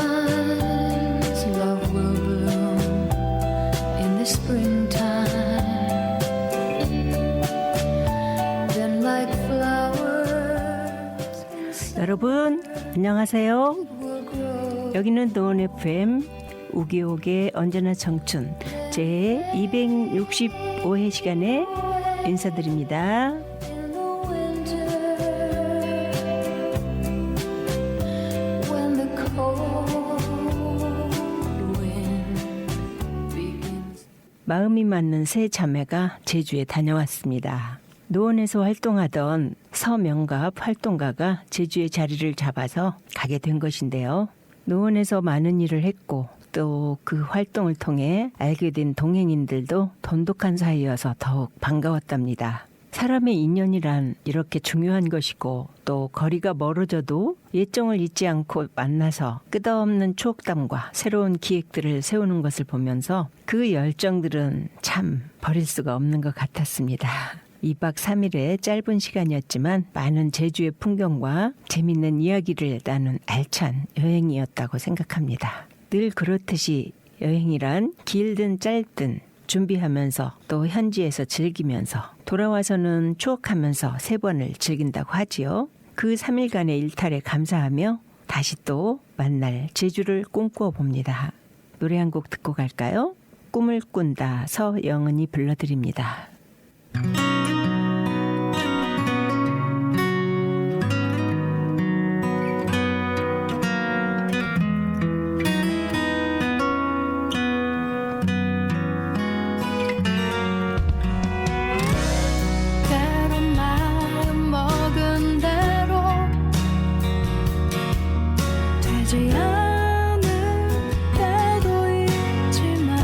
Sometimes love will bloom in the springtime. Then like flowers 여러분 안녕하세요. will grow. 여기는 노원 FM 우기옥의 언제나 청춘 제 265회 시간에 인사드립니다. In the winter, when the cold wind begins. 마음이 맞는 세 자매가 제주에 다녀왔습니다. 노원에서 활동하던 서명갑 활동가가 제주에 자리를 잡아서 가게 된 것인데요. 노원에서 많은 일을 했고 또 그 활동을 통해 알게 된 동행인들도 돈독한 사이여서 더욱 반가웠답니다. 사람의 인연이란 이렇게 중요한 것이고 또 거리가 멀어져도 예정을 잊지 않고 만나서 끝없는 추억담과 새로운 기획들을 세우는 것을 보면서 그 열정들은 참 버릴 수가 없는 것 같았습니다. 2박 3일의 짧은 시간이었지만 많은 제주의 풍경과 재밌는 이야기를 나눈 알찬 여행이었다고 생각합니다. 늘 그렇듯이 여행이란 길든 짧든 준비하면서 또 현지에서 즐기면서 돌아와서는 추억하면서 3번을 즐긴다고 하지요. 그 3일간의 일탈에 감사하며 다시 또 만날 제주를 꿈꾸어 봅니다. 노래 한 곡 듣고 갈까요? 꿈을 꾼다 서영은이 불러드립니다. 때론 마음 먹은 대로 되지 않을 때도 있지만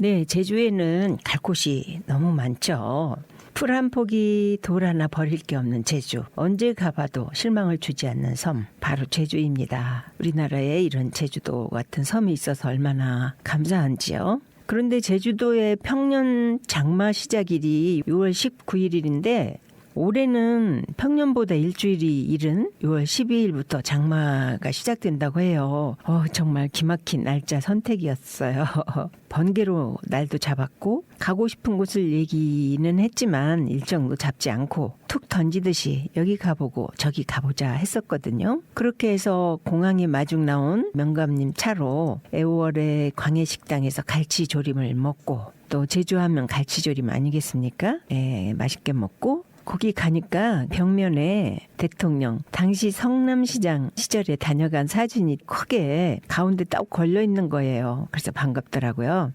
네, 제주에는 갈 곳이 너무 많죠. 풀 한 포기 돌 하나 버릴 게 없는 제주. 언제 가봐도 실망을 주지 않는 섬. 바로 제주입니다. 우리나라에 이런 제주도 같은 섬이 있어서 얼마나 감사한지요. 그런데 제주도의 평년 장마 시작일이 6월 19일인데 올해는 평년보다 일주일이 이른 6월 12일부터 장마가 시작된다고 해요. 정말 기막힌 날짜 선택이었어요. 번개로 날도 잡았고 가고 싶은 곳을 얘기는 했지만 일정도 잡지 않고 툭 던지듯이 여기 가보고 저기 가보자 했었거든요. 그렇게 해서 공항에 마중 나온 명감님 차로 애월의 광해식당에서 갈치조림을 먹고 또 제주하면 갈치조림 아니겠습니까? 네, 맛있게 먹고 거기 가니까 벽면에 대통령 당시 성남시장 시절에 다녀간 사진이 크게 가운데 딱 걸려 있는 거예요. 그래서 반갑더라고요.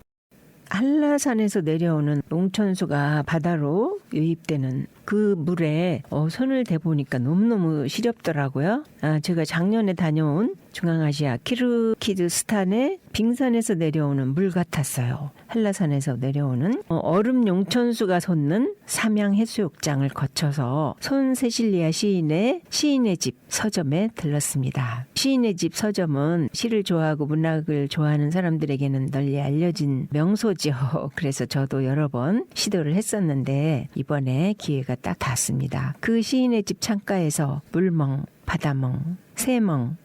한라산에서 내려오는 농천수가 바다로 유입되는 그 물에 손을 대보니까 너무너무 시렵더라고요. 제가 작년에 다녀온 중앙아시아 키르기즈스탄의 빙산에서 내려오는 물 같았어요. 한라산에서 내려오는 얼음 용천수가 솟는 삼양해수욕장을 거쳐서 손세실리아 시인의 집 서점에 들렀습니다. 시인의 집 서점은 시를 좋아하고 문학을 좋아하는 사람들에게는 널리 알려진 명소지요. 그래서 저도 여러 번 시도를 했었는데 이번에 기회가 딱 닿습니다. 그 시인의 집 창가에서 물멍, 바다멍, 새멍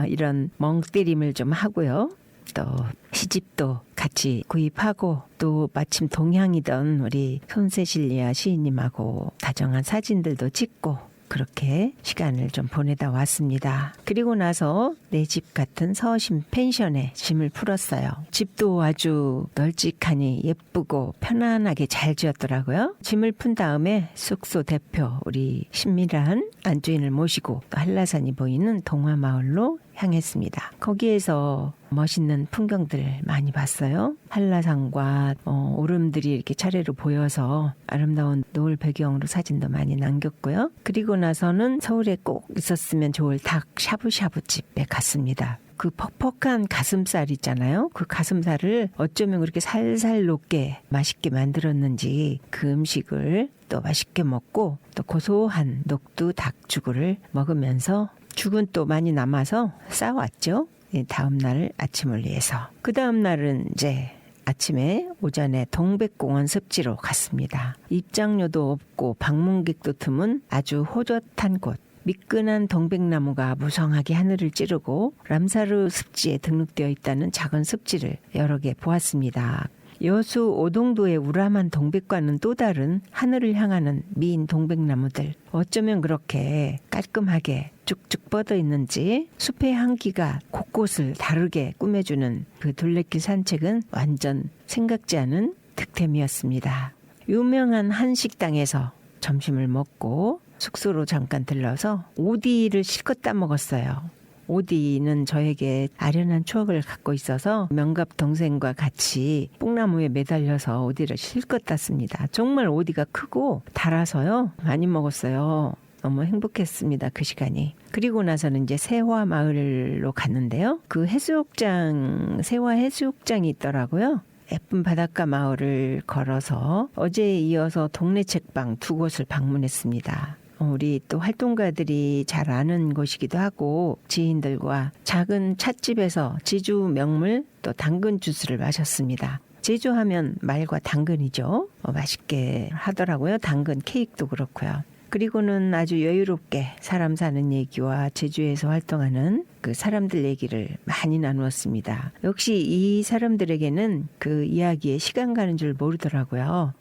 이런 멍때림을 좀 하고요. 또 시집도 같이 구입하고 또 마침 동향이던 우리 손세실리아 시인님하고 다정한 사진들도 찍고 그렇게 시간을 좀 보내다 왔습니다. 그리고 나서 내 집 같은 서심 펜션에 짐을 풀었어요. 집도 아주 널찍하니 예쁘고 편안하게 잘 지었더라고요. 짐을 푼 다음에 숙소 대표 우리 신미란 안주인을 모시고 한라산이 보이는 동화마을로 향했습니다. 거기에서 멋있는 풍경들 많이 봤어요. 한라산과 오름들이 이렇게 차례로 보여서 아름다운 노을 배경으로 사진도 많이 남겼고요. 그리고 나서는 서울에 꼭 있었으면 좋을 닭 샤브샤브 집에 갔습니다. 그 퍽퍽한 가슴살 있잖아요. 그 가슴살을 어쩌면 그렇게 살살 녹게 맛있게 만들었는지 그 음식을 또 맛있게 먹고 또 고소한 녹두 닭죽을 먹으면서 죽은 또 많이 남아서 싸왔죠. 다음 날 아침을 위해서. 그 다음 날은 이제 아침에 오전에 동백공원 습지로 갔습니다. 입장료도 없고 방문객도 드문 아주 호젓한 곳. 미끈한 동백나무가 무성하게 하늘을 찌르고 람사르 습지에 등록되어 있다는 작은 습지를 여러 개 보았습니다. 여수 오동도의 우람한 동백과는 또 다른 하늘을 향하는 미인 동백나무들. 어쩌면 그렇게 깔끔하게 쭉쭉 뻗어 있는지 숲의 향기가 곳곳을 다르게 꾸며주는 그 둘레길 산책은 완전 생각지 않은 득템이었습니다. 유명한 한식당에서 점심을 먹고 숙소로 잠깐 들러서 오디를 실컷 따먹었어요. 오디는 저에게 아련한 추억을 갖고 있어서 명갑 동생과 같이 뽕나무에 매달려서 오디를 실컷 땄습니다. 정말 오디가 크고 달아서요. 많이 먹었어요. 너무 행복했습니다. 그 시간이. 그리고 나서는 이제 세화마을로 갔는데요. 그 해수욕장, 세화 해수욕장이 있더라고요. 예쁜 바닷가 마을을 걸어서 어제에 이어서 동네 책방 두 곳을 방문했습니다. 우리 또 활동가들이 잘 아는 곳이기도 하고 지인들과 작은 찻집에서 제주 명물 또 당근 주스를 마셨습니다. 제주하면 말과 당근이죠. 맛있게 하더라고요. 당근 케이크도 그렇고요. 그리고는 아주 여유롭게 사람 사는 얘기와 제주에서 활동하는 그 사람들 얘기를 많이 나누었습니다. 역시 이 사람들에게는 그 이야기에 시간 가는 줄 모르더라고요.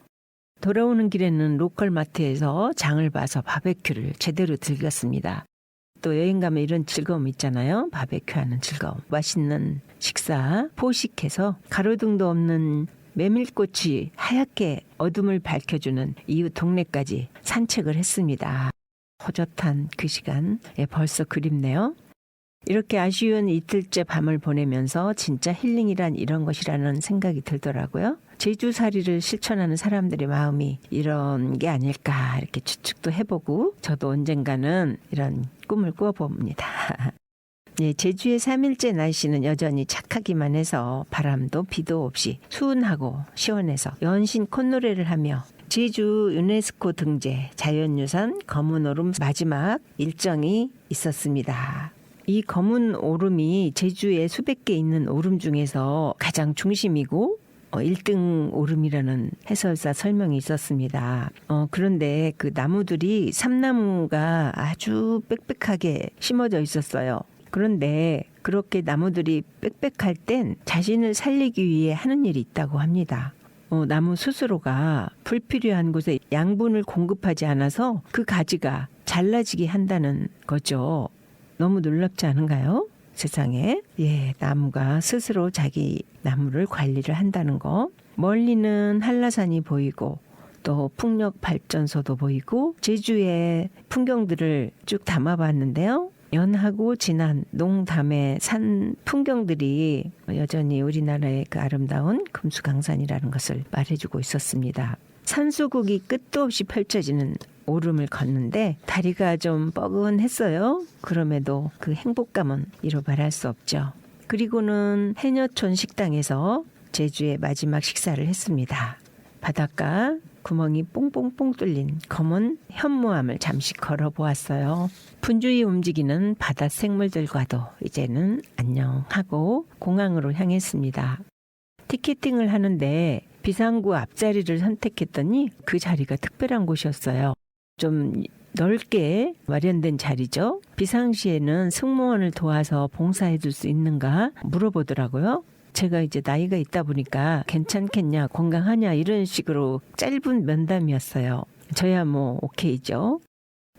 돌아오는 길에는 로컬 마트에서 장을 봐서 바베큐를 제대로 즐겼습니다. 또 여행 가면 이런 즐거움 있잖아요. 바베큐하는 즐거움. 맛있는 식사, 포식해서 가로등도 없는 메밀꽃이 하얗게 어둠을 밝혀주는 이웃 동네까지 산책을 했습니다. 허젓한 그 시간, 벌써 그립네요. 이렇게 아쉬운 이틀째 밤을 보내면서 진짜 힐링이란 이런 것이라는 생각이 들더라고요. 제주살이를 실천하는 사람들의 마음이 이런 게 아닐까 이렇게 추측도 해보고 저도 언젠가는 이런 꿈을 꾸어봅니다. 예, 제주의 3일째 날씨는 여전히 착하기만 해서 바람도 비도 없이 수은하고 시원해서 연신 콧노래를 하며 제주 유네스코 등재 자연유산 검은 오름 마지막 일정이 있었습니다. 이 검은 오름이 제주에 수백 개 있는 오름 중에서 가장 중심이고 1등 오름이라는 해설사 설명이 있었습니다. 그런데 그 나무들이 삼나무가 아주 빽빽하게 심어져 있었어요. 그런데 그렇게 나무들이 빽빽할 땐 자신을 살리기 위해 하는 일이 있다고 합니다. 나무 스스로가 불필요한 곳에 양분을 공급하지 않아서 그 가지가 잘라지게 한다는 거죠. 너무 놀랍지 않은가요? 세상에. 예, 나무가 스스로 자기 나무를 관리를 한다는 거. 멀리는 한라산이 보이고 또 풍력 발전소도 보이고 제주의 풍경들을 쭉 담아봤는데요. 연하고 진한 농담의 산 풍경들이 여전히 우리나라의 그 아름다운 금수강산이라는 것을 말해주고 있었습니다. 산수국이 끝도 없이 펼쳐지는 오름을 걷는데 다리가 좀 뻐근했어요. 그럼에도 그 행복감은 이루 말할 수 없죠. 그리고는 해녀촌 식당에서 제주의 마지막 식사를 했습니다. 바닷가 구멍이 뽕뽕뽕 뚫린 검은 현무암을 잠시 걸어보았어요. 분주히 움직이는 바다 생물들과도 이제는 안녕하고 공항으로 향했습니다. 티켓팅을 하는데 비상구 앞자리를 선택했더니 그 자리가 특별한 곳이었어요. 좀 넓게 마련된 자리죠. 비상시에는 승무원을 도와서 봉사해 줄 수 있는가 물어보더라고요. 제가 이제 나이가 있다 보니까 괜찮겠냐, 건강하냐 이런 식으로 짧은 면담이었어요. 저야 뭐 오케이죠.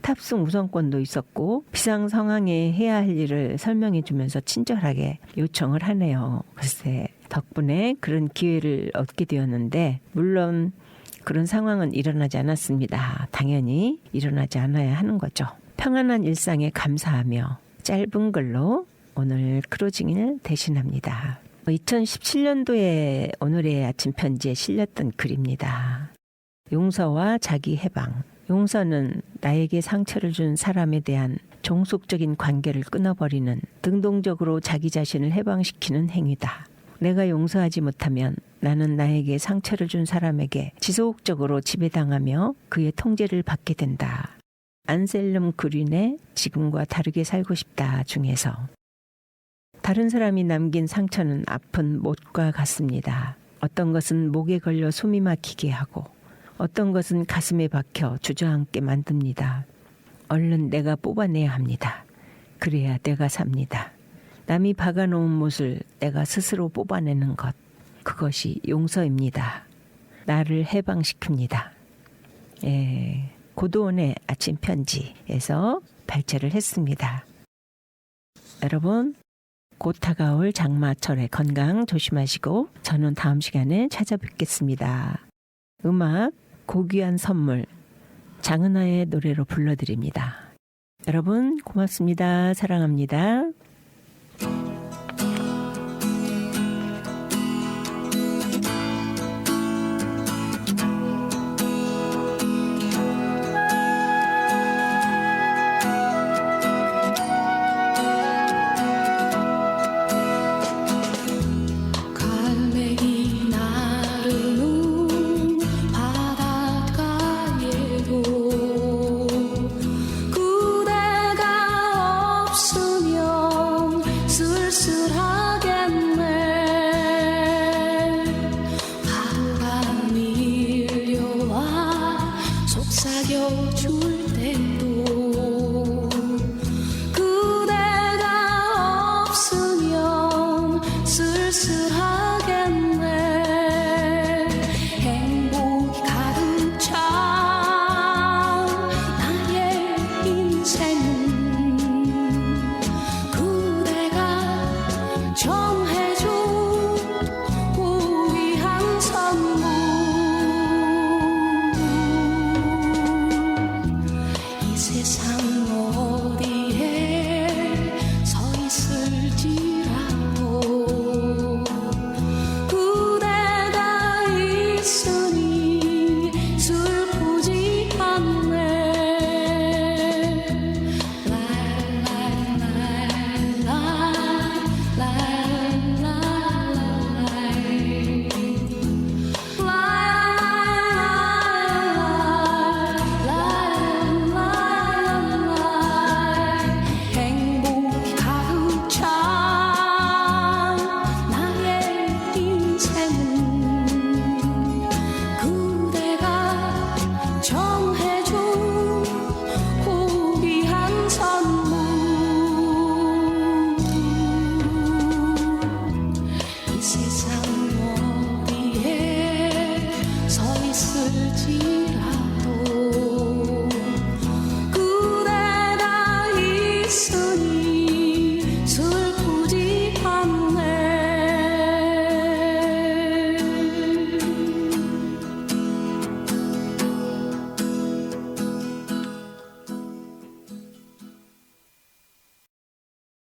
탑승 우선권도 있었고 비상 상황에 해야 할 일을 설명해 주면서 친절하게 요청을 하네요. 글쎄 덕분에 그런 기회를 얻게 되었는데 물론 그런 상황은 일어나지 않았습니다. 당연히 일어나지 않아야 하는 거죠. 평안한 일상에 감사하며 짧은 글로 오늘 크로징을 대신합니다. 2017년도에 오늘의 아침 편지에 실렸던 글입니다. 용서와 자기 해방. 용서는 나에게 상처를 준 사람에 대한 종속적인 관계를 끊어버리는 능동적으로 자기 자신을 해방시키는 행위다. 내가 용서하지 못하면 나는 나에게 상처를 준 사람에게 지속적으로 지배당하며 그의 통제를 받게 된다. 안셀름 그린의 지금과 다르게 살고 싶다 중에서 다른 사람이 남긴 상처는 아픈 못과 같습니다. 어떤 것은 목에 걸려 숨이 막히게 하고 어떤 것은 가슴에 박혀 주저앉게 만듭니다. 얼른 내가 뽑아내야 합니다. 그래야 내가 삽니다. 남이 박아놓은 못을 내가 스스로 뽑아내는 것, 그것이 용서입니다. 나를 해방시킵니다. 예, 고도원의 아침 편지에서 발제를 했습니다. 여러분, 곧 다가올 장마철에 건강 조심하시고 저는 다음 시간에 찾아뵙겠습니다. 음악 고귀한 선물 장은하의 노래로 불러드립니다. 여러분 고맙습니다. 사랑합니다.